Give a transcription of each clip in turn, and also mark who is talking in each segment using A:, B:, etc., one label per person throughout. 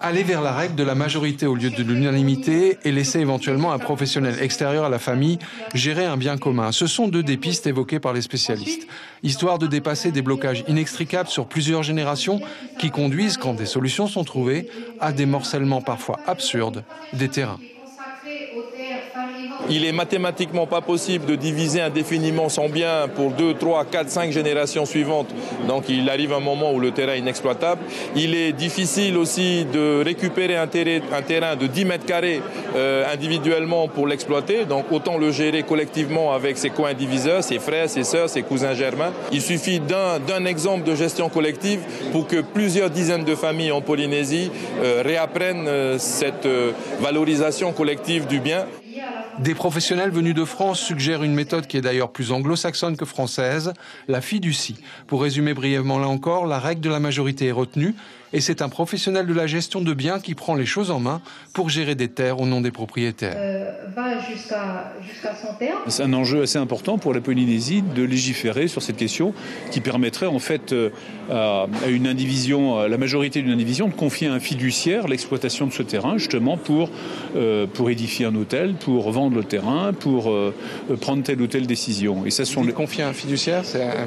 A: Aller vers la règle de la majorité au lieu de l'unanimité et laisser éventuellement un professionnel extérieur à la famille gérer un bien commun. Ce sont deux des pistes évoquées par les spécialistes, histoire de dépasser des blocages inextricables sur plusieurs générations qui conduisent, quand des solutions sont trouvées, à des morcellements parfois absurdes des terrains.
B: Il est mathématiquement pas possible de diviser indéfiniment son bien pour 2, 3, 4, 5 générations suivantes. Donc il arrive un moment où le terrain est inexploitable. Il est difficile aussi de récupérer un terrain de 10 mètres carrés individuellement pour l'exploiter. Donc autant le gérer collectivement avec ses co-indiviseurs, ses frères, ses sœurs, ses cousins germains. Il suffit d'un exemple de gestion collective pour que plusieurs dizaines de familles en Polynésie réapprennent cette valorisation collective du bien.
A: Des professionnels venus de France suggèrent une méthode qui est d'ailleurs plus anglo-saxonne que française, la fiducie. Pour résumer brièvement là encore, la règle de la majorité est retenue et c'est un professionnel de la gestion de biens qui prend les choses en main pour gérer des terres au nom des propriétaires.
C: Va jusqu'à son terme.
D: C'est un enjeu assez important pour la Polynésie de légiférer sur cette question qui permettrait en fait à une indivision, à la majorité d'une indivision, de confier à un fiduciaire l'exploitation de ce terrain justement pour édifier un hôtel, pour vendre le terrain, pour prendre telle ou telle décision.
A: Et ça sont confier à un fiduciaire, un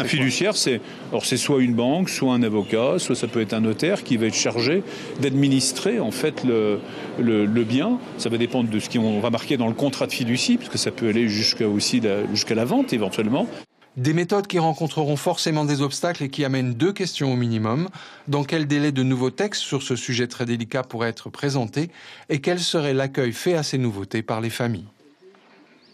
A: fiduciaire,
D: c'est soit une banque, soit un avocat, soit ça peut être un notaire qui va être chargé d'administrer en fait le bien. Ça va dépendre de ce qu'on va marquer dans le contrat de fiducie, parce que ça peut aller jusqu'à la vente éventuellement.
A: Des méthodes qui rencontreront forcément des obstacles et qui amènent deux questions au minimum. Dans quel délai de nouveaux textes sur ce sujet très délicat pourraient être présentés et quel serait l'accueil fait à ces nouveautés par les familles ?